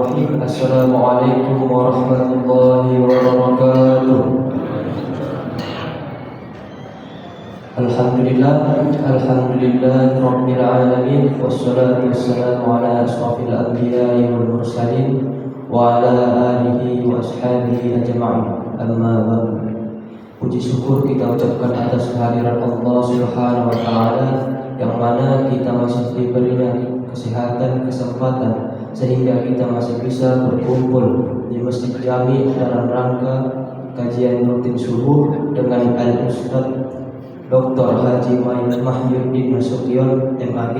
Bismillahirrahmanirrahim. Assalamualaikum warahmatullahi wabarakatuh. Alhamdulillah Rabbil alamin. Wassalatu wassalamu ala ashrafil anbiya'i wal mursalin wa ala alihi wa ashabihi ajma'in. Amma ba'du. Puji syukur kita ucapkan atas kehadiran Allah Subhanahu wa taala yang mana kita masih diberinya kesehatan, kesempatan sehingga kita masih bisa berkumpul di Masjid Jami dalam rangka kajian rutin subuh dengan Al-Ustaz Dr. Haji Mahyuddin Nasution MAG.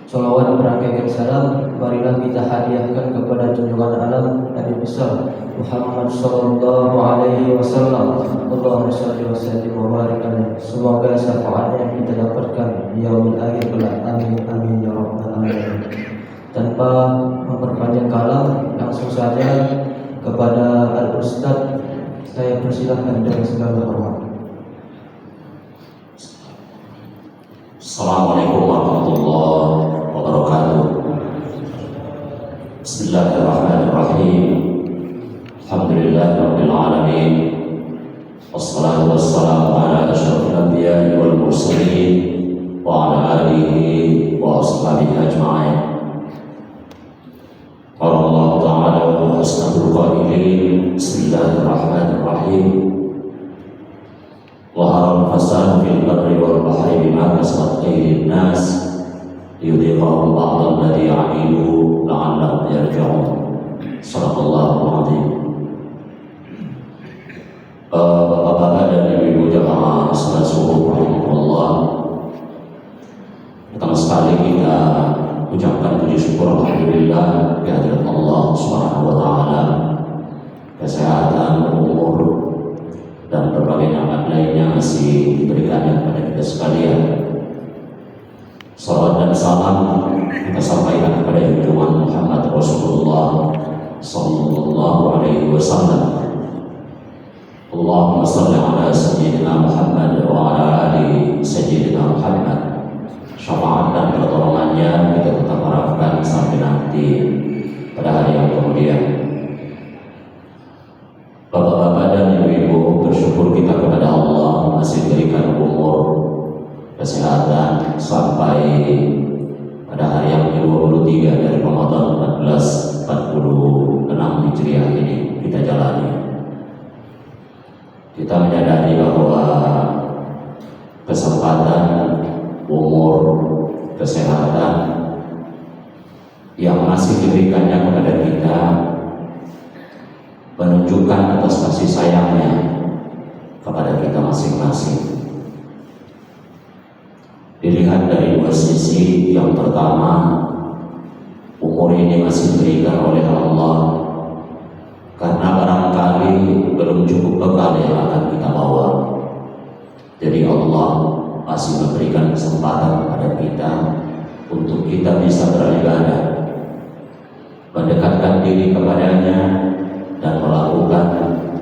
Sholawat berangkaikan salam marilah kita hadiahkan kepada junjungan alam Nabi besar Muhammad sallallahu alaihi wasallam. Allahumma shalli wa sallim wa barik alaihi. Semoga syafaatnya yang kita dapatkan di yaumil akhir kelak. Amin amin ya rabbal alamin. Tanpa memperpanjang kalam, langsung saja kepada Al-Ustaz saya persilahkan dengan segala hormat. Assalamualaikum warahmatullahi wabarakatuh. Bismillahirrahmanirrahim. Alhamdulillahirabbil alamin. Wassalatu wassalamu ala asyrafil anbiya'i wal mursalin wa ala alihi wa ashabihi ajma'in. Qala Allah ta'ala wa asnadul qailin. Bismillahirrahmanirrahim. Wahara al-fasad fil barri wal bahri bima kasabat aydin nas liyudhiqahum ba'da alladhi 'amilu la'allahum yarji'un. Shadaqallahu al-'azim. Bapak-bapak dan ibu-ibu jamaah salat subuh rahimahullah, pertama sekali kita ucapkan puji syukur alhamdulillah kehadirat Allah Subhanahu wa taala, kesehatan, umur dan berbagai nikmat lainnya masih diberikannya kepada kita sekalian. Salawat dan salam kita sampaikan kepada junjungan Muhammad Rasulullah sallallahu alaihi wasallam. Allahumma shalli ala sayyidina Muhammad wa ala ali sayyidina Muhammad. Syafaat dan pertolongannya kita tetap harapkan sampai nanti pada hari yang kemudian. Bapak-bapak dan ibu-ibu, bersyukur kita kepada Allah masih berikan umur, kesehatan sampai pada hari yang ke-23 dari Ramadan 1446 Hijriah ini kita jalani. Kita menyadari bahwa kesempatan, umur, kesehatan yang masih diberikannya kepada kita menunjukkan atas kasih sayangnya kepada kita masing-masing. Dilihat dari dua sisi. Yang pertama, umur ini masih diberikan oleh Allah karena barangkali belum cukup bekal yang akan kita bawa. Jadi Allah masih memberikan kesempatan kepada kita untuk kita bisa beribadah, mendekatkan diri kepadanya dan melakukan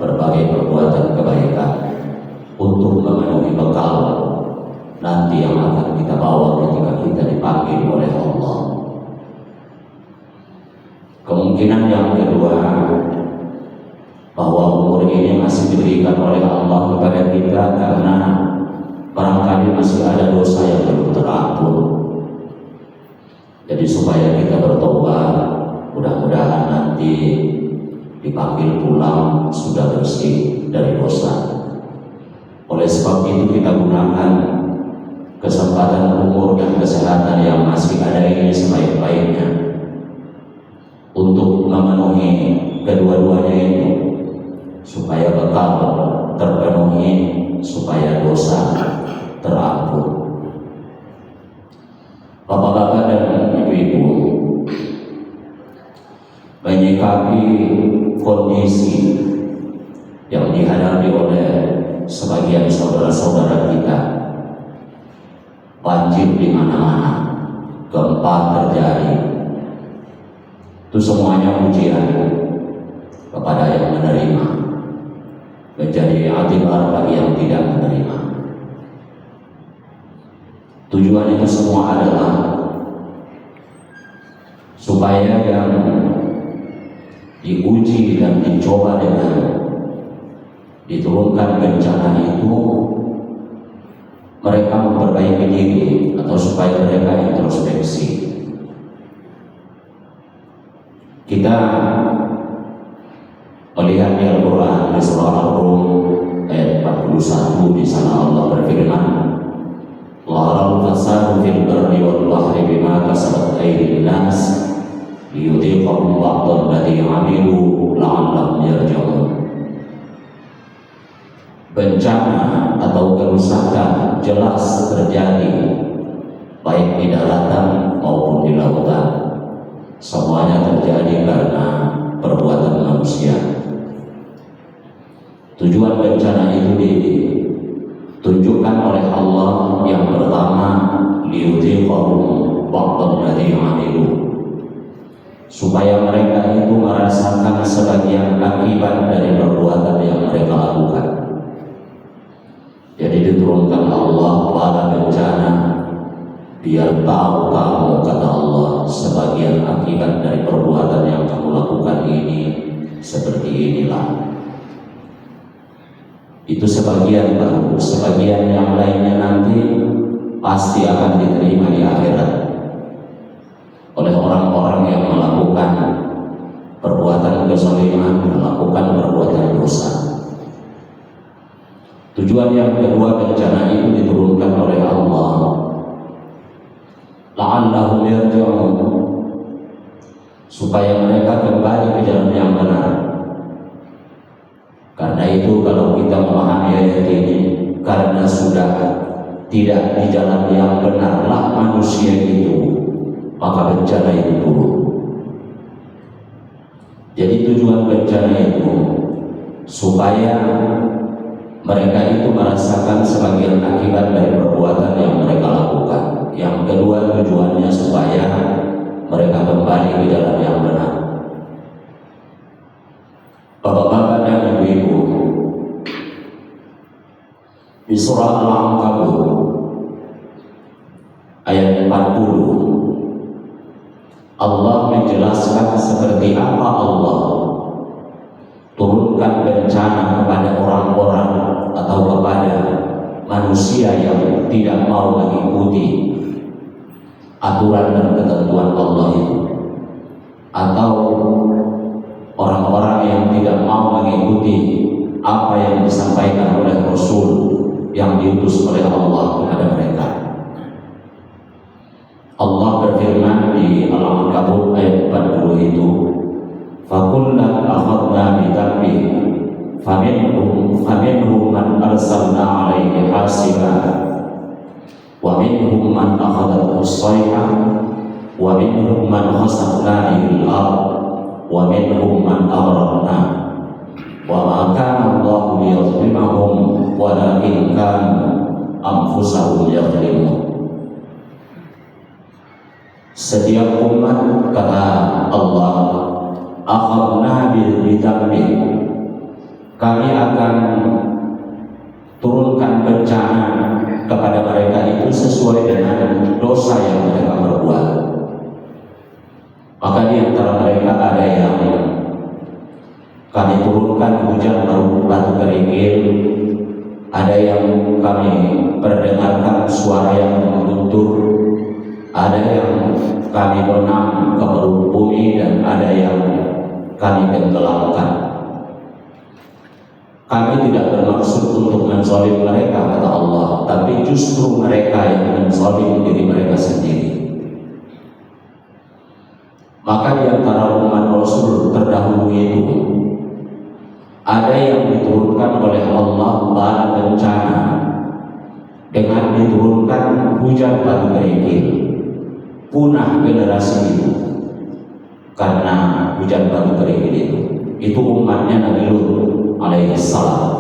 berbagai perbuatan kebaikan untuk memenuhi bekal nanti yang akan kita bawa ketika kita dipanggil oleh Allah. Kemungkinan yang kedua, bahwa umur ini masih diberikan oleh Allah kepada kita karena barangkali masih ada dosa yang belum terampun. Jadi supaya kita bertobat, mudah-mudahan nanti dipanggil pulang sudah bersih dari dosa. Oleh sebab itu kita gunakan kesempatan umur dan kesehatan yang masih ada ini sebaik-baiknya untuk memenuhi kedua-duanya ini, supaya bekal terpenuhi, supaya dosa terampun. Bapak-bapak dan ibu-ibu, menyikapi kondisi yang dihadapi oleh sebagian saudara-saudara kita, banjir di mana-mana, gempa terjadi, itu semuanya ujian kepada yang menerima, menjadi atibar bagi yang tidak menerima. Tujuan itu semua adalah supaya yang diuji dan dicoba dengan diturunkan bencana itu, mereka memperbaiki diri atau supaya mereka introspeksi. Kita melihat di Al-Quran di surah Al-Rum ayat 41, di sana Allah berfirman, "Laharal fasadu fil barri wal bahri bima kasabat aydin nas liyudhiqahum ba'dal ladzi 'amilu la'allahum yarji'un." Bencana atau kerusakan jelas terjadi baik di daratan maupun di lautan. Semuanya terjadi karena perbuatan manusia. Tujuan bencana itu ditunjukkan oleh Allah. Yang pertama, liyudhiqahum ba'dal ladzi 'amilu, supaya mereka itu merasakan sebagian akibat dari perbuatan yang mereka lakukan. Jadi diturunkan Allah pada bencana biar tahu kamu, kata Allah, sebagian akibat dari perbuatan yang kamu lakukan ini seperti inilah. Itu sebagian baru, sebagian yang lainnya nanti pasti akan diterima di akhirat oleh orang-orang yang melakukan perbuatan kezaliman, melakukan perbuatan dosa. Tujuan yang kedua bencana itu diturunkan oleh Allah la'allahum yarji'un, supaya mereka kembali ke jalan yang benar. Karena itu kalau kita memahami ayat ini, karena sudah tidak di jalan yang benarlah manusia itu, maka bencana itu turun. Jadi tujuan bencana itu supaya mereka itu merasakan sebagian akibat dari perbuatan yang mereka lakukan. Yang kedua tujuannya supaya mereka kembali ke jalan yang benar. Bapak-bapak dan ibu-ibu, di surah Al-Ankabut ayat 40 Allah menjelaskan seperti apa Allah turunkan bencana kepada orang-orang atau kepada manusia yang tidak mau mengikuti aturan dan ketentuan Allah itu, atau orang-orang yang tidak mau mengikuti apa yang disampaikan oleh Rasul yang diutus oleh Allah kepada mereka. Allah berfirman di Al-Ankabut ayat 40 itu, "Fakullan akhadna bidambi faminhum man arsalna alaihi hasiba wa minhum man akhadathu as-sayhah wa minhum man khasafna bihi al-ard wa minhum man aghraqna wa ma kana Allahu liyadhlimahum walakin kanu anfusahum yadhlimun." Setiap umat, kata Allah, akhadna bidambi, kami akan turunkan bencana kepada mereka itu sesuai dengan dosa yang mereka perbuat. Maka di antara mereka ada yang kami turunkan hujan batu kerikil, ada yang kami perdengarkan suara yang mengguntur, ada yang kami benam ke perut bumi, dan ada yang kami tenggelamkan. Kami tidak bermaksud untuk menzalim mereka, kata Allah, tapi justru mereka yang menzalim diri mereka sendiri. Maka di antara umat Rasul terdahulu itu ada yang diturunkan oleh Allah bala bencana dengan diturunkan hujan batu kerikil. Punah generasi itu karena hujan batu kerikil itu. Itu umatnya Nabi Lut alaihissalam.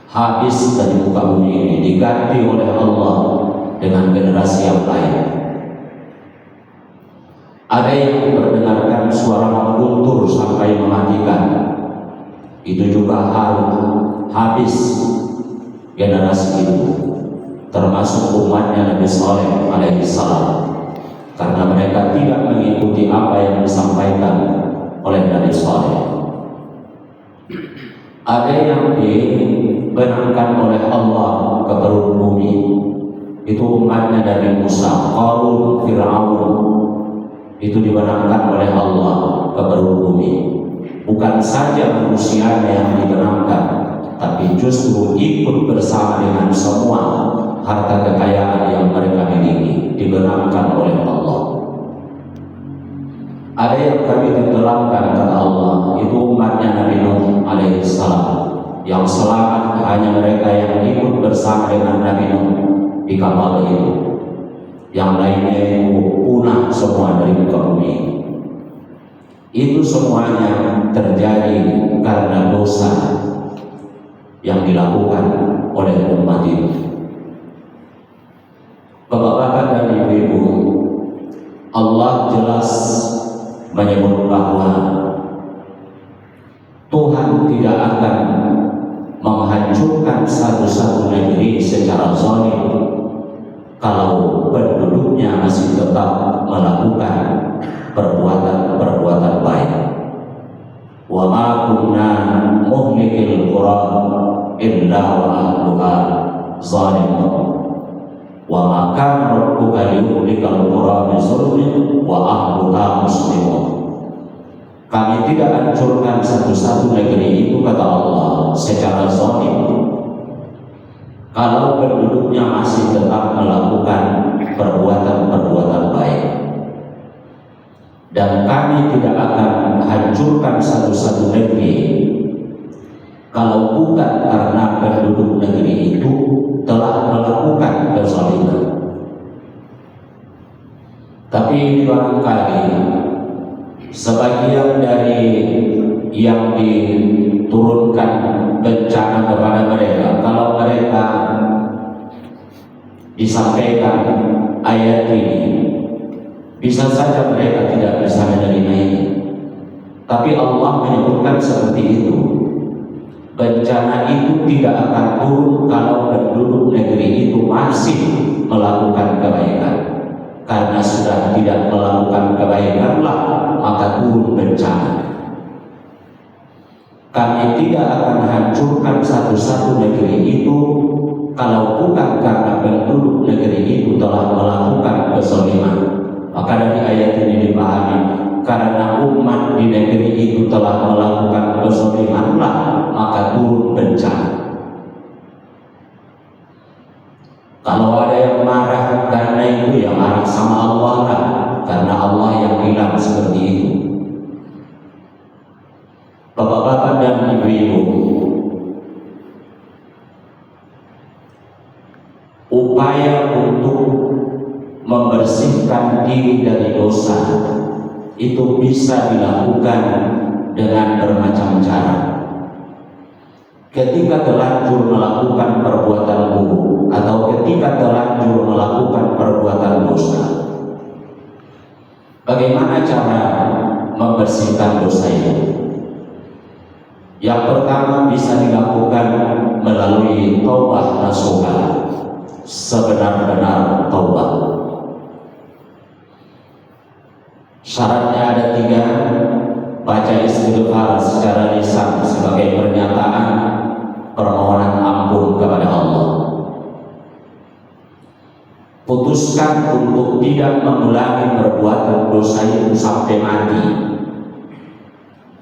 Habis dari muka bumi ini, diganti oleh Allah dengan generasi yang lain. Ada yang mendengarkan suara mengguntur sampai mematikan. Itu juga habis generasi itu, termasuk umatnya Nabi Saleh alaihissalam, karena mereka tidak mengikuti apa yang disampaikan oleh Nabi Ada yang dibenamkan oleh Allah ke perut bumi, itu umatnya dari Musa. Qarun, Fir'aun, itu dibenamkan oleh Allah ke perut bumi. Bukan saja manusianya yang dibenamkan, tapi justru ikut bersama dengan semua harta kekayaan yang mereka miliki, dibenamkan oleh Allah. Ada yang kami tenggelamkan, kata Allah, itu umatnya Nabi Nuh alaihissalam. Yang selamat hanya mereka yang ikut bersama dengan Nabi Nuh di kapal itu. Yang lainnya itu punah semua dari muka bumi. Itu semuanya terjadi karena dosa yang dilakukan oleh umat itu. Bapak-bapak dan ibu-ibu, Allah jelas menyebut bahwa Tuhan tidak akan menghancurkan satu-satu negeri secara zalim kalau penduduknya masih tetap melakukan perbuatan baik. Wa ma kunna muhlikil qura illa wa ahluha zalimun. Wa ma kana rabbuka liyuhlikal qura bi zulmin wa ahluha muslimun. Kami tidak hancurkan satu-satu negeri itu, kata Allah, secara zalim kalau penduduknya masih tetap melakukan perbuatan baik. Dan kami tidak akan hancurkan satu-satu negeri kalau bukan karena penduduk negeri itu telah melakukan kezaliman. Tapi barangkali sebagian dari yang diturunkan bencana kepada mereka, kalau mereka disampaikan ayat ini, bisa saja mereka tidak bisa menerima ini. Tapi Allah menyebutkan seperti itu. Bencana itu tidak akan turun kalau penduduk negeri itu masih melakukan kebaikan. Karena sudah tidak melakukan kebaikanlah, maka turun bencana. Kami tidak akan hancurkan satu-satu negeri itu kalau bukan karena penduduk negeri itu telah melakukan kezaliman. Maka dari ayat ini dipahami, karena umat di negeri itu telah melakukan kezalimanlah, maka turun bencana. Kalau ada yang marah karena itu, ya marah sama Allah lah, karena Allah yang bilang seperti itu. Bapak-bapak dan ibu-ibu, upaya untuk membersihkan diri dari dosa itu bisa dilakukan dengan bermacam cara. Ketika terlanjur melakukan perbuatan buruk atau ketika terlanjur melakukan perbuatan dosa, bagaimana cara membersihkan dosa itu? Yang pertama bisa dilakukan melalui taubat nasuha, sebenar-benar taubat. Syaratnya ada 3: baca istighfar secara lisan sebagai pernyataan permohonan ampun kepada Allah, putuskan untuk tidak mengulangi perbuatan dosa itu sampai mati,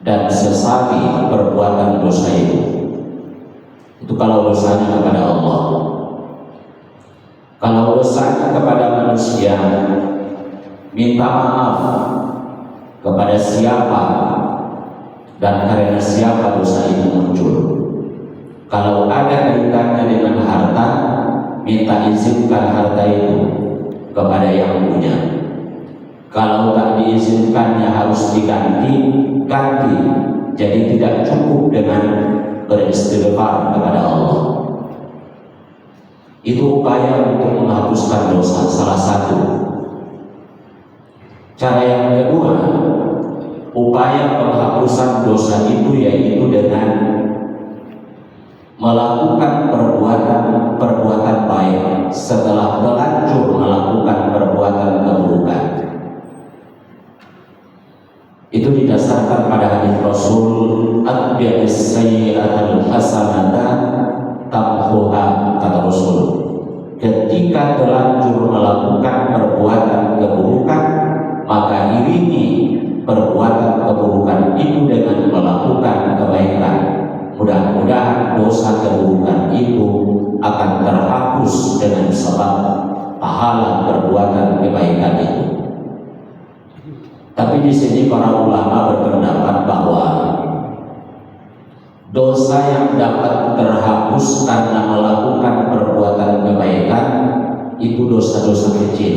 dan sesali perbuatan dosa itu. Itu kalau dosanya kepada Allah. Kalau dosanya kepada manusia, minta maaf kepada siapa dan karena siapa dosa itu muncul. Kalau ada kaitannya dengan harta, minta izinkan harta itu kepada yang punya. Kalau tak diizinkannya harus diganti. Jadi tidak cukup dengan beristighfar kepada Allah. Itu upaya untuk menghapuskan dosa, salah satu. Cara yang kedua, upaya penghapusan dosa itu yaitu dengan melakukan perbuatan baik setelah terlanjur melakukan perbuatan keburukan. Itu itu didasarkan pada hadis Rasul, atbi'is sayyi'atal hasanata tamhuha, kata Rasul. Ketika terlanjur melakukan perbuatan keburukan, maka iringi perbuatan keburukan itu dengan melakukan kebaikan. Mudah-mudahan dosa keburukan itu akan terhapus dengan sebab pahala perbuatan kebaikan itu. Tapi di sini para ulama berpendapat bahwa dosa yang dapat terhapus karena melakukan perbuatan kebaikan itu dosa-dosa kecil.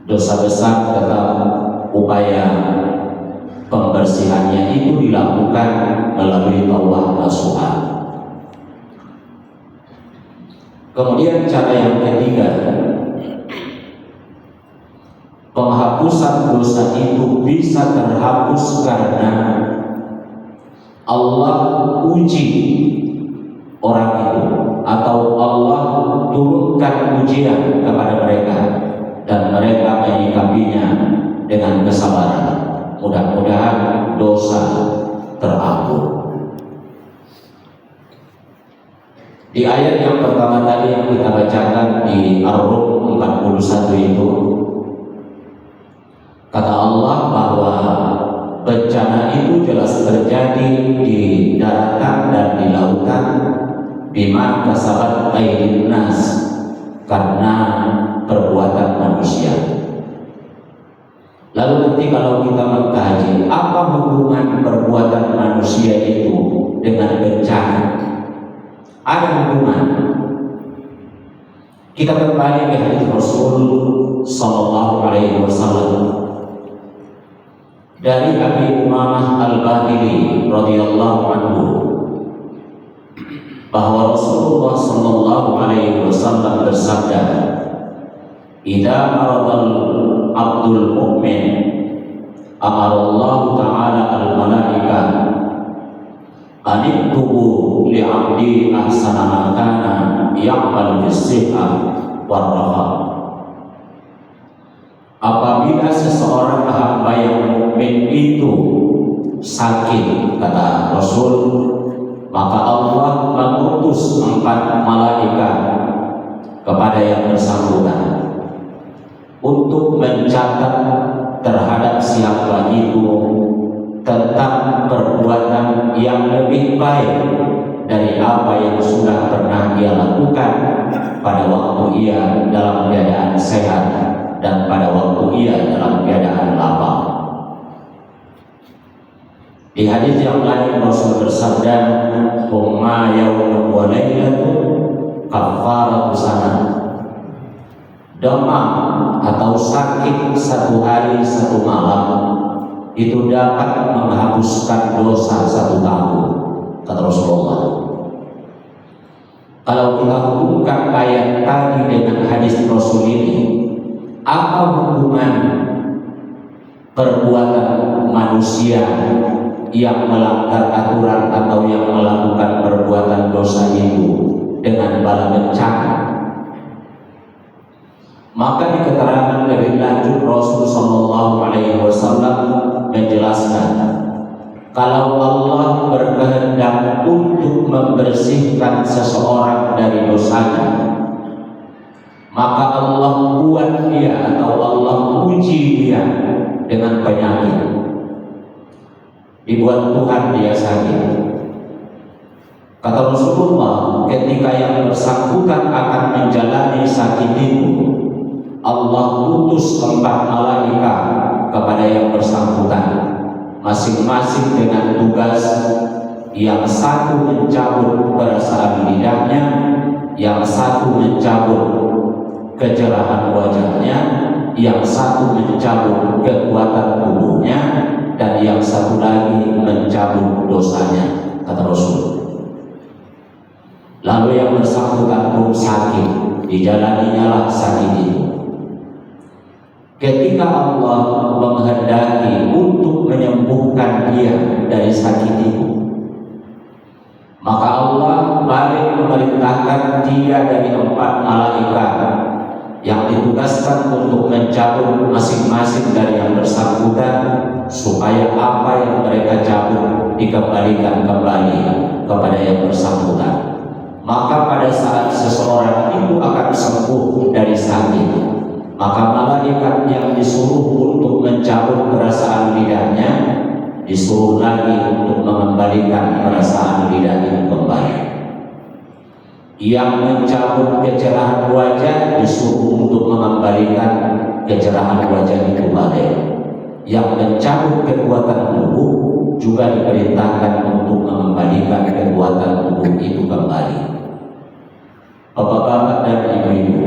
Dosa besar tetap upaya pembersihannya itu dilakukan melalui taubat nasuha. Kemudian cara yang ketiga, penghapusan dosa itu bisa terhapus karena Allah uji orang itu, atau Allah turunkan ujian kepada mereka dan mereka menyikapinya dengan kesabaran. Mudah-mudahan dosa terampun. Di ayat yang pertama tadi yang kita bacakan di Ar-Rum 41 itu, kata Allah bahwa bencana itu jelas terjadi di daratan dan di lautan, bima kasabat aydin nas, karena perbuatan manusia. Lalu nanti kalau kita mengkaji apa hubungan perbuatan manusia itu dengan bencana, ada hubungan. Kita kembali ke hadis Rasul sallallahu alaihi wasallam dari Abi Umamah Al-Bahili radhiyallahu anhu, bahwa Rasulullah sallallahu alaihi wasallam bersabda, "Idza maradal abdul mu'min amarallahu ta'ala al-malaika anitubu li'abdi ahsana ma kana ya'mal bis-sihha war-raha." Apabila seseorang hamba yang mukmin itu sakit, kata Rasul, maka Allah mengutus 4 malaikat kepada yang bersangkutan untuk mencatat terhadap siapa itu tentang perbuatan yang lebih baik dari apa yang sudah pernah ia lakukan pada waktu ia dalam keadaan sehat dan pada waktu ia dalam keadaan lapar. Di hadis yang lain Rasul bersabda, "Umma yaumun wa lailatun kafaratu sanah." Demam atau sakit 1 hari 1 malam itu dapat menghapuskan dosa 1 tahun, kata Rasulullah. Kalau kita hubungkan ayat tadi dengan hadis Rasul ini, apa hubungan perbuatan manusia yang melanggar aturan atau yang melakukan perbuatan dosa itu dengan bala bencana? Maka di keterangan lebih lanjut Rasul sallallahu alaihi wasallam menjelaskan, kalau Allah berkehendak untuk membersihkan seseorang dari dosanya, maka Allah buat dia atau Allah uji dia dengan penyakit. Dibuat Tuhan dia sakit. Kata Rasulullah, ketika yang bersangkutan akan menjalani sakit itu, Allah utus 4 malaikat kepada yang bersangkutan, masing-masing dengan tugas. Yang satu mencabut perasaan lidahnya, yang satu mencabut kecerahan wajahnya, yang satu mencabut kekuatan tubuhnya, dan yang satu lagi mencabut dosanya, kata Rasul. Lalu yang bersangkutan pun sakit, dijalaninya lah sakit itu. Ketika Allah menghendaki untuk menyembuhkan dia dari sakit itu, maka Allah balik memerintahkan 3 dari 4 malaikat yang ditugaskan untuk mencabut masing-masing dari yang bersangkutan, supaya apa yang mereka cabut dikembalikan kembali kepada yang bersangkutan. Maka pada saat seseorang itu akan sembuh dari sakit, maka malaikat yang disuruh untuk mencabut perasaan lidahnya disuruh lagi untuk mengembalikan perasaan lidah itu kembali. Yang mencabut kecerahan wajah disuruh untuk mengembalikan kecerahan wajah itu balik. Yang mencabut kekuatan tubuh juga diperintahkan untuk mengembalikan kekuatan tubuh itu kembali. Bapak-bapak dan ibu-ibu,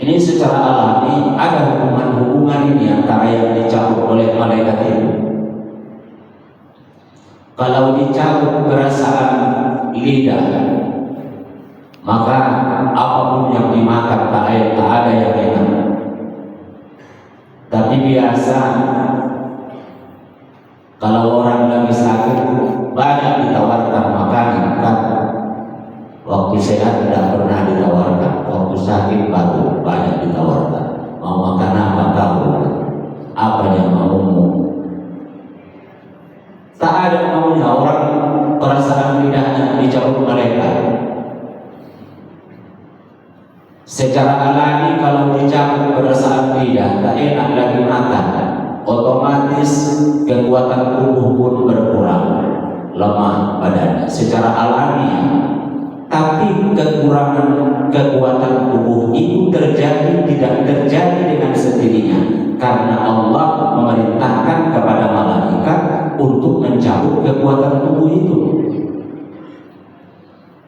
ini secara alami ada hubungan-hubungan ini antara yang dicabut oleh malaikat itu. Kalau dicabut perasaan lidah, maka apapun yang dimakan tak ada yang enak. Tapi biasa kalau orang lagi sakit banyak ditawarkan makanan, kan? Waktu sehat tidak pernah ditawarkan, waktu sakit baru banyak ditawarkan. Mau makan apa kamu? Apa yang maumu? Tak ada maunya orang, perasaan lidahnya dicabut malaikat. Secara alami kalau dicabut perasaan lidah tak enak lagi makan, otomatis kekuatan tubuh pun berkurang, lemah badannya secara alami. Tapi kekurangan kekuatan tubuh itu tidak terjadi dengan sendirinya, karena Allah memerintahkan kepada malaikat untuk mencabut kekuatan tubuh itu.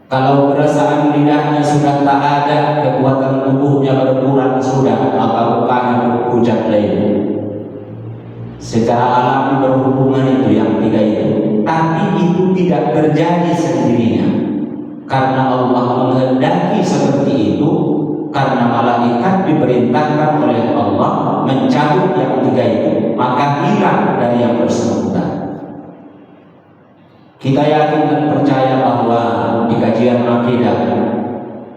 Kalau perasaan lidahnya sudah tak ada, kekuatan tubuhnya berkurang sudah, maka bukan hujat lain. Secara alami berhubungan itu yang tiga itu, tapi itu tidak terjadi sendirinya. Karena Allah menghendaki seperti itu, karena malaikat diperintahkan oleh Allah mencabut yang tiga itu, maka hilang dari yang bersangkutan. Kita yakin dan percaya bahwa di kajian akidah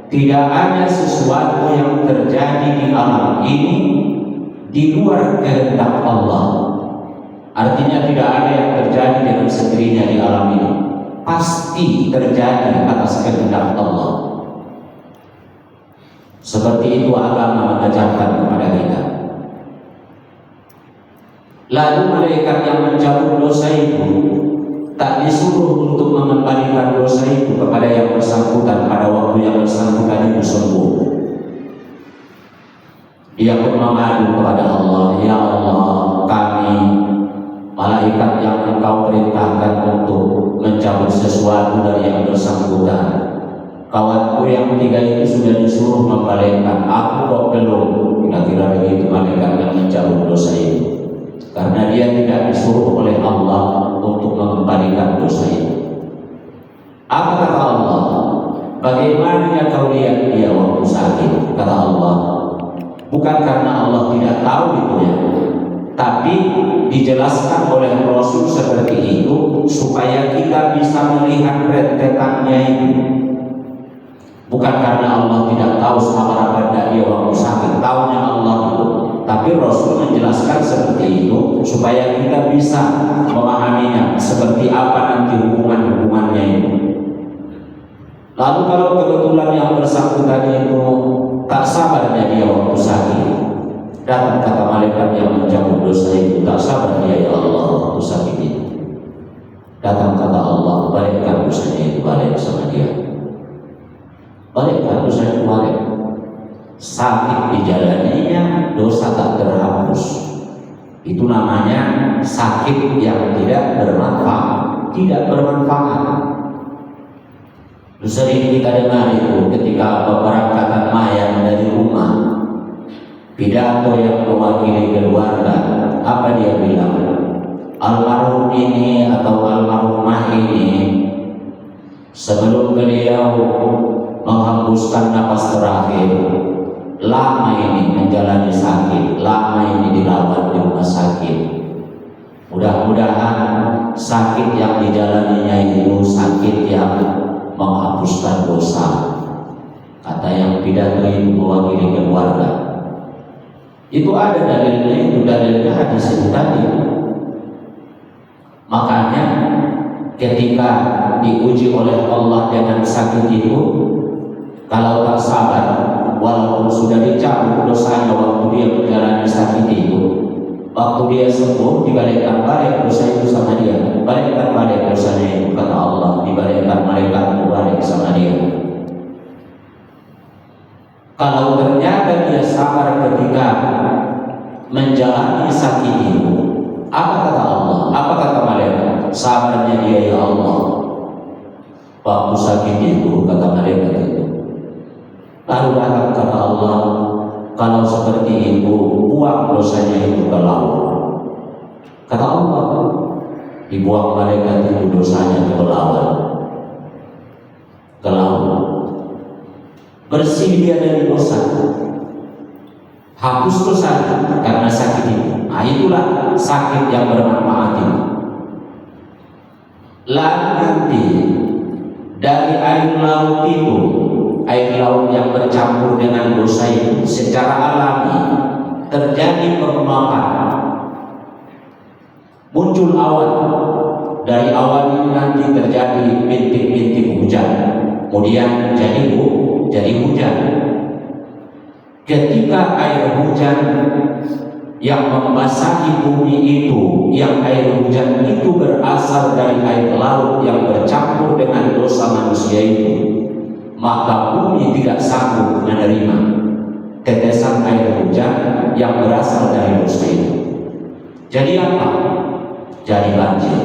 tidak ada sesuatu yang terjadi di alam ini di luar kehendak Allah. Artinya tidak ada yang terjadi dengan sendirinya di alam ini, pasti terjadi atas kehendak Allah. Seperti itu agama mengajarkan kepada kita. Lalu malaikat yang mencabut dosa itu tak disuruh untuk mengembalikan dosa itu kepada yang bersangkutan pada waktu yang bersangkutan itu sembuh. Dia pun mengadu kepada Allah, ya Allah, kami malaikat yang engkau perintahkan untuk mencabut sesuatu dari yang bersangkutan, kawanku yang tiga itu sudah disuruh membalikkan, aku kok belum. Kira-kira begitu malaikat yang mencabut dosa itu, karena dia tidak disuruh oleh Allah untuk mengembalikan dosa itu. Apa kata Allah? Bagaimana ya kau lihat dia waktu sakit? Kata Allah, bukan karena Allah tidak tahu itu ya, tapi dijelaskan oleh Rasul seperti itu supaya kita bisa melihat rentetannya itu. Bukan karena Allah tidak tahu sabar-sabar dia waktu sakit, tahunya Allah itu, tapi Rasul menjelaskan seperti itu supaya kita bisa memahaminya seperti apa nanti hubungan-hubungannya itu. Lalu kalau kebetulan yang bersangkutan itu tak sabarnya dia waktu sakit, datang kata malaikat yang mencabut dosa itu, tak sabar dia ya Allah waktu sakit itu. Datang kata Allah, balikkan dosanya itu balik sama dia. Balikkan dosa itu balik. Sakit dijalaninya, dosa tak terhapus. Itu namanya sakit yang tidak bermanfaat. Tidak bermanfaat. Sering kita dengar itu ketika pemberangkatan mayat dari rumah, pidato yang mewakili keluarga, apa dia bilang? Almarhum ini atau almarhumah ini sebelum beliau menghembuskan napas terakhir, lama ini menjalani sakit, lama ini dirawat di rumah sakit. Mudah-mudahan sakit yang dijalaninya itu sakit yang menghapuskan dosa. Kata yang pidato itu mewakili keluarga. Itu ada dalilnya, itu dalilnya hadis itu tadi. Makanya ketika diuji oleh Allah dengan sakit itu, kalau tak sabar, walaupun sudah dicabut dosanya waktu dia menjalani sakit itu, waktu dia sembuh dibalikkan balik dosa itu sama dia, balikkan balik dosanya itu, kata Allah, dibalikkan malaikat balik sama dia. Kalau ternyata dia sabar ketika menjalani sakit itu, apa kata Allah? Apa kata malaikat? Sabarnya dia, ya Allah, waktu sakit itu, kata malaikat itu. Lalu datang kata Allah, kalau seperti itu, buang dosanya itu ke laut. Kata Allah, dibuang malaikat itu dosanya ke laut. Ke laut. Bersih dia dari dosa, hapus dosa karena sakit itu. Nah, itulah sakit yang bermanfaat itu. Lalu nanti dari air laut itu, air laut yang bercampur dengan dosa itu, secara alami terjadi penguapan, muncul awan. Dari awan ini nanti terjadi bintik-bintik hujan, kemudian jadi hujan. Ketika air hujan yang membasahi bumi itu, yang air hujan itu berasal dari air laut yang bercampur dengan dosa manusia itu, maka bumi tidak sanggup menerima tetesan air hujan yang berasal dari dosa itu. Jadi apa? Jadi banjir.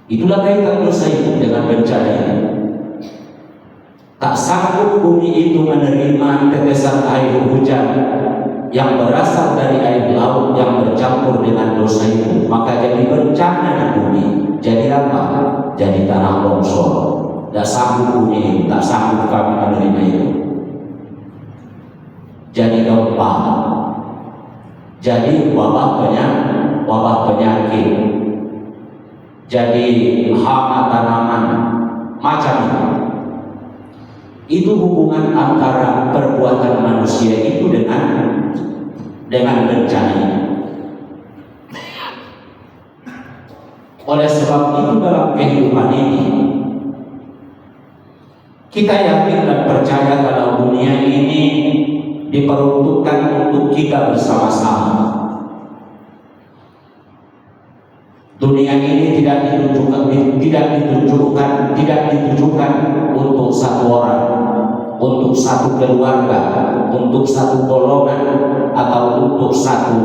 Itulah kaitan dosa itu dengan bencana ini. Tak sanggup bumi itu menerima tetesan air hujan yang berasal dari air laut yang bercampur dengan dosa itu, maka jadi bencana di bumi. Jadi apa? Jadi tanah longsor. Tak sanggup bumi itu, tak sanggup kami menerima itu. Jadi gempa, jadi wabah penyakit, jadi hama tanaman, macam itu. Itu hubungan antara perbuatan manusia itu dengan bencana ini. Oleh sebab itu dalam kehidupan ini kita yakin dan percaya kalau dunia ini diperuntukkan untuk kita bersama-sama. Dunia ini tidak ditujukan untuk satu orang, untuk satu keluarga, untuk satu golongan, atau untuk satu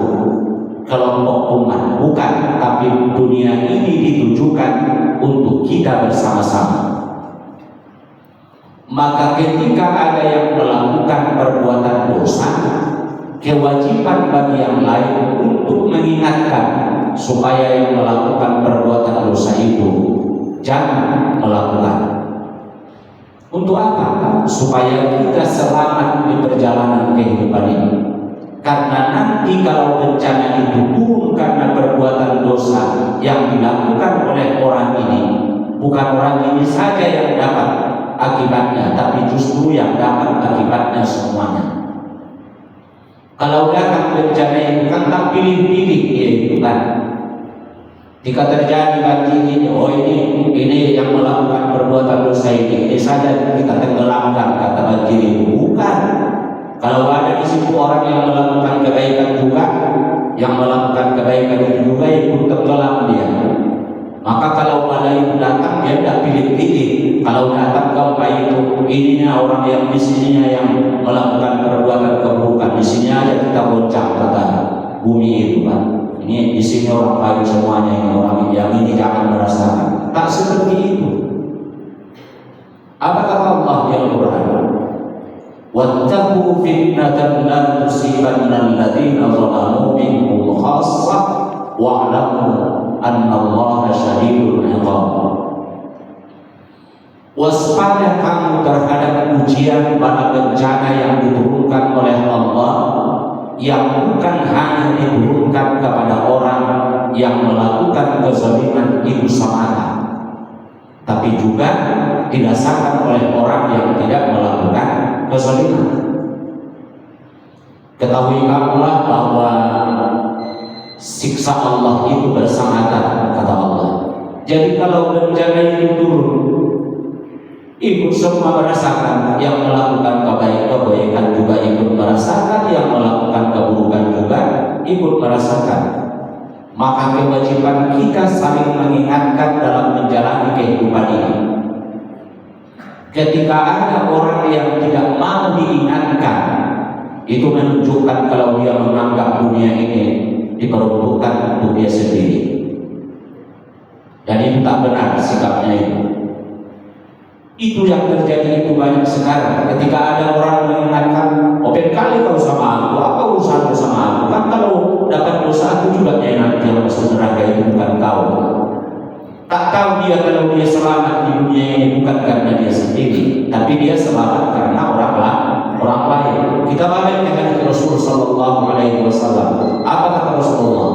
kelompok umat. Bukan, tapi dunia ini ditujukan untuk kita bersama-sama. Maka ketika ada yang melakukan perbuatan dosa, kewajiban bagi yang lain untuk mengingatkan supaya yang melakukan perbuatan dosa itu jangan melakukan. Untuk apa? Supaya kita selamat di perjalanan kehidupan ini. Karena nanti kalau bencana itu turun karena perbuatan dosa yang dilakukan oleh orang ini, bukan orang ini saja yang dapat akibatnya, tapi justru yang dapat akibatnya semuanya. Kalau datang bencana itu kan tak pilih-pilih dia itu kan. Jika terjadi banjir ini, oh ini yang melakukan perbuatan dosa ini saja kita tenggelamkan, kata banjir itu. Bukan. Kalau ada di situ orang yang melakukan kebaikan juga, yang melakukan kebaikan itu juga ikut tenggelam dia. Maka kalau badai itu datang, dia tidak pilih-pilih. Kalau datang gempa itu, ininya orang yang di sininya yang melakukan perbuatan keburukan, di sini aja kita goncang, kata bumi itu kan. Ini di sini orang baik semuanya, ini orang yang ini jangan merasakan. Tak seperti itu. Apa kata Allah yang Quran? Wattaqu fitnatan la tusibanna alladziina zalamu minkum khassah wa'lamu anna Allaha syadidul 'iqab. Waspada kamu terhadap ujian pada bencana yang diturunkan oleh Allah, yang bukan hanya diturunkan kepada orang yang melakukan kezaliman itu semata, tapi juga dirasakan oleh orang yang tidak melakukan kezaliman. Ketahui kamulah bahwa siksa Allah itu bersangatan, kata Allah. Jadi kalau bencana itu turun, ikut semua merasakan, yang melakukan kebaikan juga ikut merasakan, yang melakukan keburukan juga ikut merasakan. Maka kewajiban kita saling mengingatkan dalam menjalani kehidupan ini. Ketika ada orang yang tidak mau diingatkan, itu menunjukkan kalau dia menganggap dunia ini diperuntukkan untuk dia sendiri. Dan itu tak benar sikapnya itu. Itu yang terjadi itu banyak sekarang. Ketika ada orang mengingatkan, "Open kali kau sama aku, apa urusanmu sama aku? Kan kalau dapat dosa aku juga yang masuk neraka itu bukan kau." Tak tahu dia kalau dia selamat di dunia ini bukan karena dia sendiri, tapi dia selamat karena orang lain. Kita balik dengan Rasul Sallallahu Alaihi Wasallam. Apa kata Rasulullah?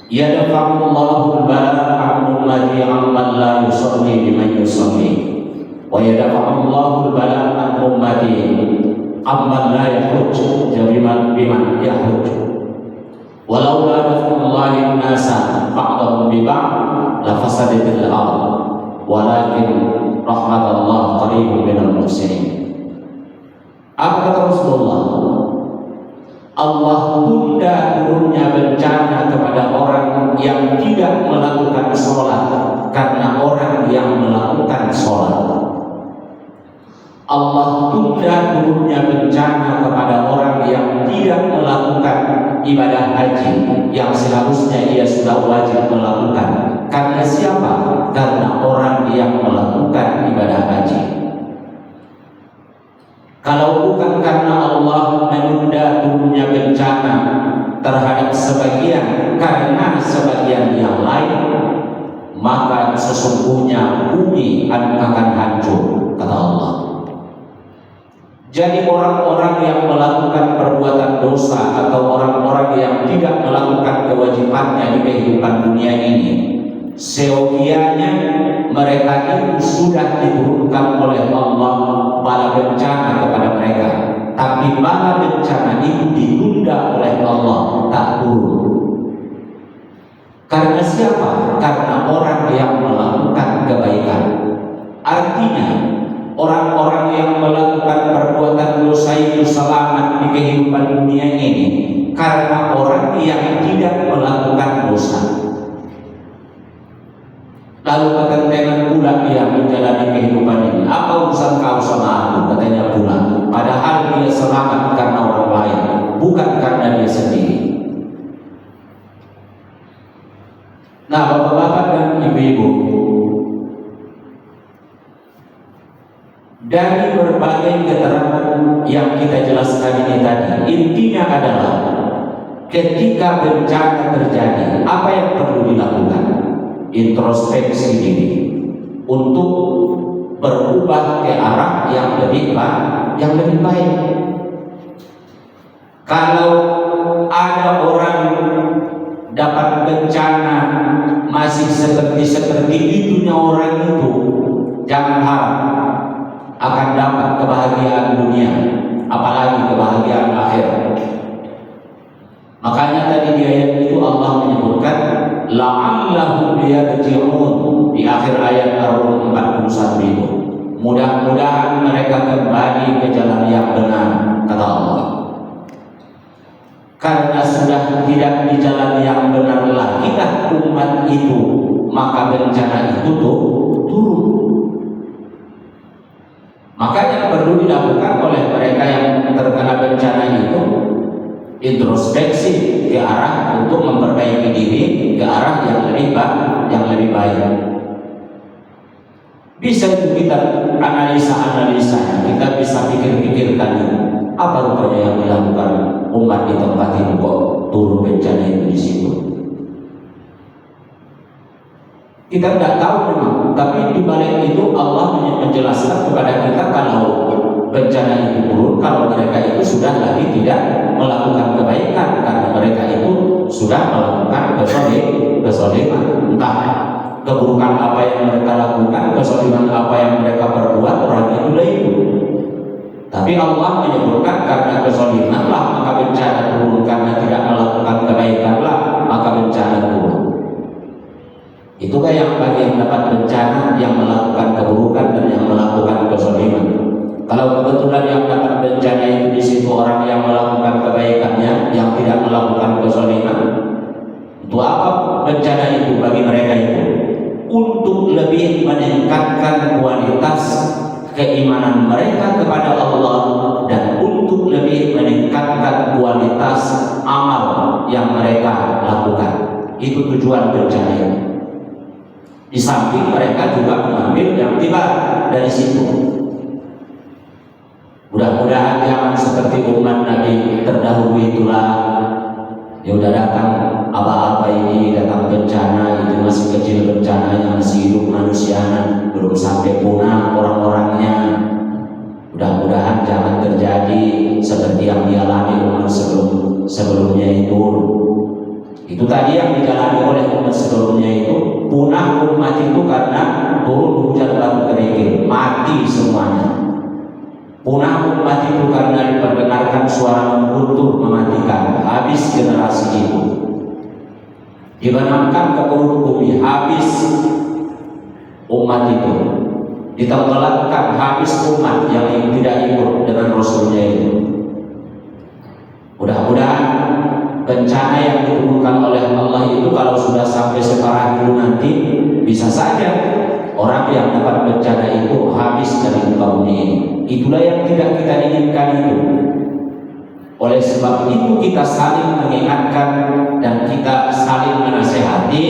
Yadfa'ullahu al-bala an ummati amman la yusalli biman yusalli, wa yadfa'ullahu al-bala an ummati amman la yahujj biman yahujj. Walau la dafa'ullahi an-nasa ba'dahum bi ba'd la fasadatil ardh, walakin rahmatullah qaribun minal muhsinin. Apa kata Rasulullah? Allah tunda turunnya bencana kepada orang yang tidak melakukan sholat karena orang yang melakukan sholat. Allah tunda turunnya bencana kepada orang yang tidak melakukan ibadah haji yang seharusnya ia sudah wajib melakukan. Karena siapa? Karena orang yang melakukan ibadah haji. Kalau bukan karena Allah menunda turunnya bencana terhadap sebagian karena sebagian yang lain, maka sesungguhnya bumi akan hancur, kata Allah. Jadi orang-orang yang melakukan perbuatan dosa atau orang-orang yang tidak melakukan kewajibannya di kehidupan dunia ini, seyogianya mereka itu sudah diturunkan oleh Allah bala bencana kepada mereka, tapi bala bencana itu ditunda oleh Allah, tak turun. Karena siapa? Karena orang yang melakukan kebaikan. Artinya orang-orang yang melakukan perbuatan dosa itu selamat di kehidupan dunia ini karena orang yang tidak melakukan dosa. Lalu ketentengan pula dia menjalani kehidupan ini. Apa urusan kau sama aku? Katanya pula. Padahal dia selamat karena orang lain, bukan karena dia sendiri. Nah, bapak-bapak dan ibu-ibu, dari berbagai keterangan yang kita jelaskan ini tadi, intinya adalah ketika bencana terjadi, apa yang perlu dilakukan? Introspeksi diri untuk berubah ke arah yang lebih baik. Kalau ada orang dapat bencana masih seperti itunya orang itu, jangan harap akan dapat kebahagiaan dunia, apalagi kebahagiaan akhirat. Makanya tadi di ayat itu Allah menyebutkan la'allahum yarji'un di akhir ayat Ar-Rum 41 itu. Mudah-mudahan mereka kembali ke jalan yang benar, kata Allah. Karena sudah tidak di jalan yang benar lagi umat itu, maka bencana itu turun. Makanya perlu dilakukan oleh mereka yang terkena bencana itu introspeksi ke arah untuk memperbaiki diri ke arah yang lebih baik. Bisa itu kita analisa, kita bisa pikirkan apa rupanya yang dilakukan umat di tempat itu kok turun bencana itu di situ. Kita tidak tahu memang, tapi di balik itu Allah menjelaskan kepada kita kalau bencana itu turun, kalau mereka itu sudah lagi tidak melakukan kebaikan karena mereka itu sudah melakukan kezaliman, entah keburukan apa yang mereka lakukan, kezaliman apa yang mereka perbuat, orang itulah itu. Tapi Allah menyebutkan karena kezalimanlah maka bencana turun, karena tidak melakukan kebaikanlah maka bencana turun. Itukah yang bagi yang dapat bencana, yang melakukan keburukan dan yang melakukan kezaliman. Kalau kebetulan yang dapat bencana itu di situ orang yang melakukan kebaikannya, yang tidak melakukan kezaliman, untuk apa bencana itu bagi mereka itu? Untuk lebih meningkatkan kualitas keimanan mereka kepada Allah dan untuk lebih meningkatkan kualitas amal yang mereka lakukan. Itu tujuan bencana ini. Di samping mereka juga mengambil yang tiba dari situ. Mudah-mudahan jangan seperti umat Nabi terdahulu itulah, ya udah datang apa-apa ini, datang bencana, itu masih kecil bencananya, masih hidup manusianya, belum sampai punah orang-orangnya. Mudah-mudahan jangan terjadi seperti yang dialami umat sebelumnya itu. Itu tadi yang dijalani oleh umat sebelumnya itu, punah umat itu karena turun hujan batu kerikil, mati semuanya. Punah umat itu karena diperdengarkan suara mengguntur mematikan, habis generasi itu. Dibenamkan ke perut bumi, habis umat itu. Ditenggelamkan, habis umat yang tidak ikut dengan Rasulnya itu. Mudah-mudahan bencana yang diturunkan oleh Allah itu kalau sudah sampai separah itu nanti, bisa saja orang yang dapat bencana itu habis dari muka bumi ini. Itulah yang tidak kita inginkan itu. Oleh sebab itu kita saling mengingatkan dan kita saling menasehati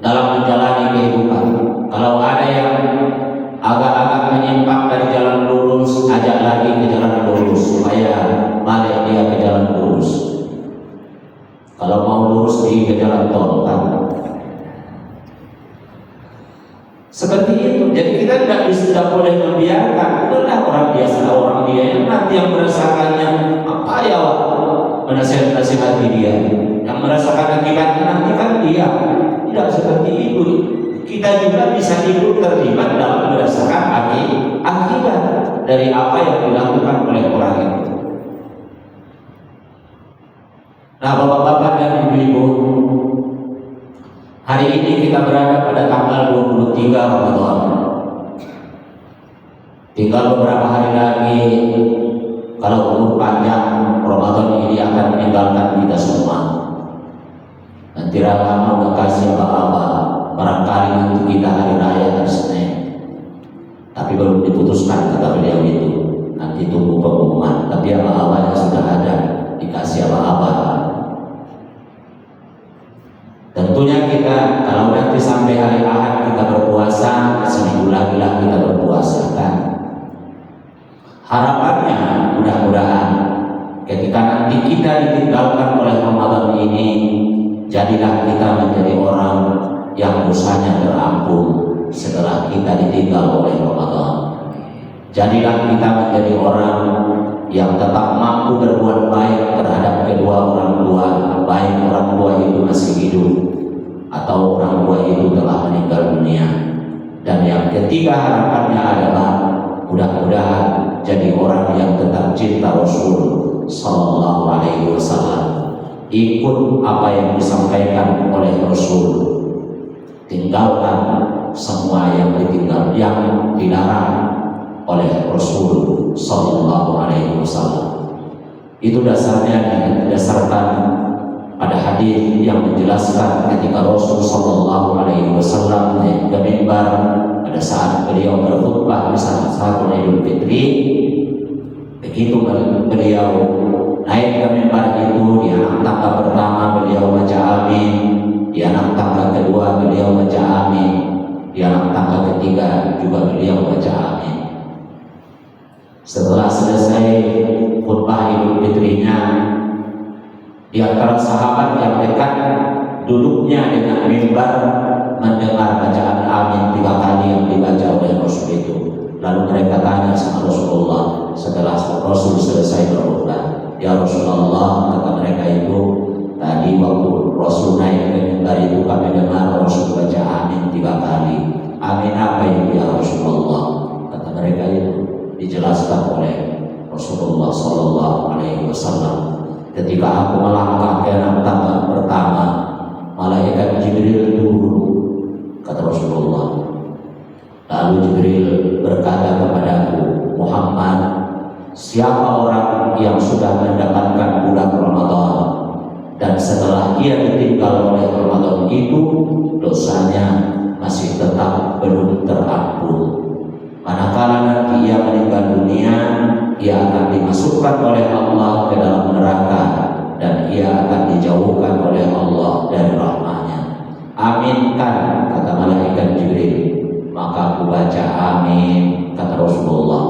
dalam menjalani kehidupan. Kalau ada yang agak-agak menyimpang dari jalan lurus, ajak lagi ke jalan lurus supaya balik dia ke jalan lurus. Kalau mau lurus di ke jalan tol kan. Seperti itu. Jadi kita tidak boleh membiarkan. Udahlah orang biasa, orang dia yang nanti yang merasakannya apa ya, menasihati dia. Yang merasakan akibatnya nanti kan dia. Tidak seperti itu. Kita juga bisa ikut terlibat dalam merasakan akibat dari apa yang dilakukan oleh orang itu. Nah, bapak-bapak dan ibu-ibu, hari ini kita berada pada tanggal 23 Ramadan. Tinggal beberapa hari lagi, kalau umur panjang, Ramadan ini akan meninggalkan kita semua. Nanti lama udah kasih apa-apa, barangkali nanti kita hari raya hari Senin. Tapi belum diputuskan kata beliau itu. Nanti tunggu pengumuman. Tapi apa-apanya sudah ada, dikasih apa-apa. Tentunya kita kalau nanti sampai hari Ahad kita berpuasa, seminggu lagi lah kita berpuasa kan. Harapannya mudah-mudahan ketika nanti kita ditinggalkan oleh Ramadan ini, jadilah kita menjadi orang yang dosanya terampun setelah kita ditinggal oleh Ramadan. Jadilah kita menjadi orang yang tetap mampu berbuat baik terhadap kedua orang tua, baik orang tua itu masih hidup atau orang tua itu telah meninggal dunia. Dan yang ketiga harapannya adalah mudah-mudahan jadi orang yang tetap cinta Rasul Sallallahu Alaihi Wasallam, ikut apa yang disampaikan oleh Rasul, tinggalkan semua yang dilarang oleh Rasul Sallallahu Alaihi Wasallam. Itu dasarnya didasarkan pada hadis yang menjelaskan ketika Rasul Sallallahu Alaihi Wasallam naik ke mimbar pada saat beliau berkhutbah di salah satu Idul Fitri. Begitu beliau naik ke mimbar itu, di anak tangga pertama beliau baca amin, di anak tangga kedua beliau baca amin, di anak tangga ketiga juga beliau baca amin. Setelah selesai khutbah Idul Fitrinya, di antara sahabat yang dekat duduknya dengan mimbar mendengar bacaan amin 3 kali yang dibaca oleh Rasul itu. Lalu mereka tanya sama Rasulullah setelah Rasul selesai berkhutbah, "Ya Rasulullah," kata mereka itu, "tadi waktu Rasul naik ke mimbar itu kami dengar Rasul baca amin kali. Amin apa itu ya Rasulullah? Kata mereka itu dijelaskan oleh Rasulullah Sallallahu Alaihi Wasallam. Ketika aku melangkah ke anak tangga pertama, malaikat Jibril turun, kata Rasulullah. Lalu Jibril berkata kepadaku, Muhammad, siapa orang yang sudah mendapatkan bulan Ramadan dan setelah ia ditinggal oleh Ramadan itu dosanya masih tetap belum terampun, manakala nanti ia meninggal dunia, ia akan dimasukkan oleh Allah ke dalam neraka dan ia akan dijauhkan oleh Allah dari rahmat-Nya. Aminkan, kata malaikat Jibril. Maka aku baca amin, kata Rasulullah.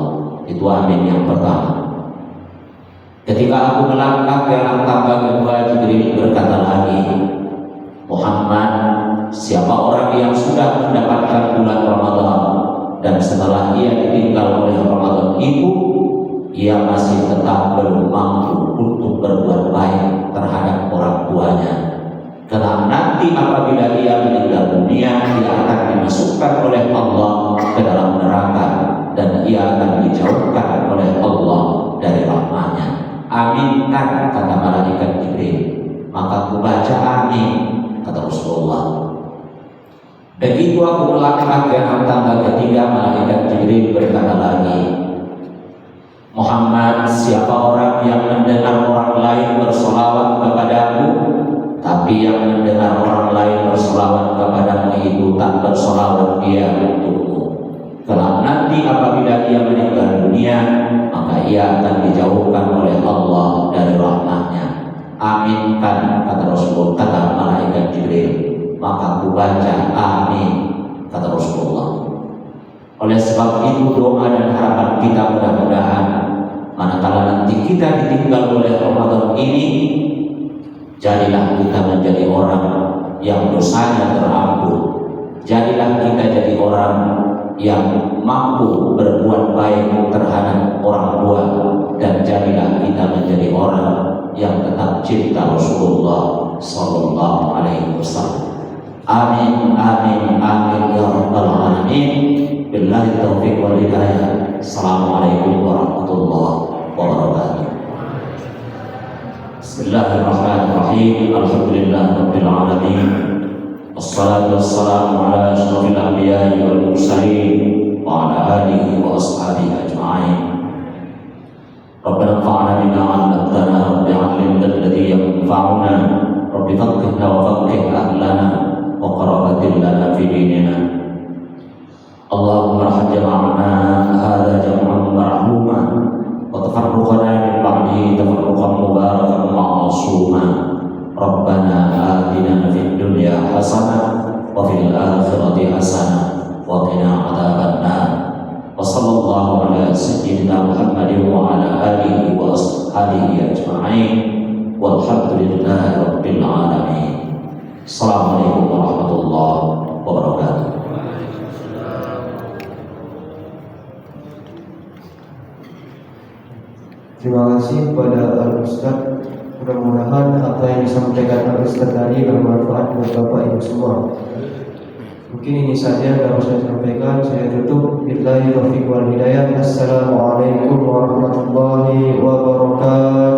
Itu amin yang pertama. Ketika aku melangkah ke anak tangga kedua, Jibril berkata lagi, Muhammad, siapa orang yang sudah mendapatkan bulan Ramadan dan setelah ia ditinggal oleh Ramadan itu, ia masih tetap belum mampu untuk berbuat baik terhadap orang tuanya, karena nanti apabila ia meninggal dunia, ia akan dimasukkan oleh Allah ke dalam neraka dan ia akan dijauhkan oleh Allah dari rahmat-Nya. Aminkan, kata malaikat Jibril. Maka aku baca amin, kata Rasulullah. Begitu aku melangkah ke tangga ketiga, malaikat Jibril berkata lagi, Muhammad, siapa orang yang mendengar orang lain bersolawat kepadamu, tapi yang mendengar orang lain bersolawat kepadamu itu tak bersolawat dia untukmu, kelak nanti apabila ia meninggal dunia, maka ia akan dijauhkan oleh Allah dari rahmat-Nya. Aminkan, kata Rasulullah, kata malaikat Jibril. Maka aku baca amin, kata Rasulullah. Oleh sebab itu doa dan harapan kita mudah-mudahan manakala nanti kita ditinggal oleh Ramadan ini, jadilah kita menjadi orang yang dosanya terampun. Jadilah kita jadi orang yang mampu berbuat baik terhadap orang tua, dan jadilah kita menjadi orang yang tetap cinta Rasulullah Sallallahu Alaihi Wasallam. Amin, amin, amin ya rabbal alamin. Billahi taufiq wal hidayah. Assalamualaikum warahmatullahi wabarakatuh. Bismillahirrahmanirrahim. Alhamdulillahirabbil alamin. Wassalatu wassalamu ala asyrafil anbiya'i wal mursalin wa ala alihi wa ashabihi ajma'in. Rabbana anfa'na bima 'allamtana rabbi 'allimna alladhi yanfa'una rabbi faqihna wa faqih ahlana wa qarabatil lana fi dinina. Allahumma rahjama'na hadha jam'an marhuma wa tafarruqana min ba'dihi tafarruqan mubarakan ma'asuma. Rabbana atina fid dunya hasanah wa fil akhirati hasanah wa qina adzabannar. Wa sallallahu ala sayyidina Muhammadin wa ala alihi wa ashabihi ajma'in. Walhamdulillahi rabbil alamin. Assalamualaikum warahmatullahi wabarakatuh. Terima kasih kepada Al-Ustaz. Mudah-mudahan apa yang disampaikan Al-Ustaz tadi bermanfaat buat Bapak Ibu semua. Mungkin ini saja yang harus saya sampaikan. Saya tutup. Billahi taufiq wal hidayah. Assalamualaikum warahmatullahi wabarakatuh.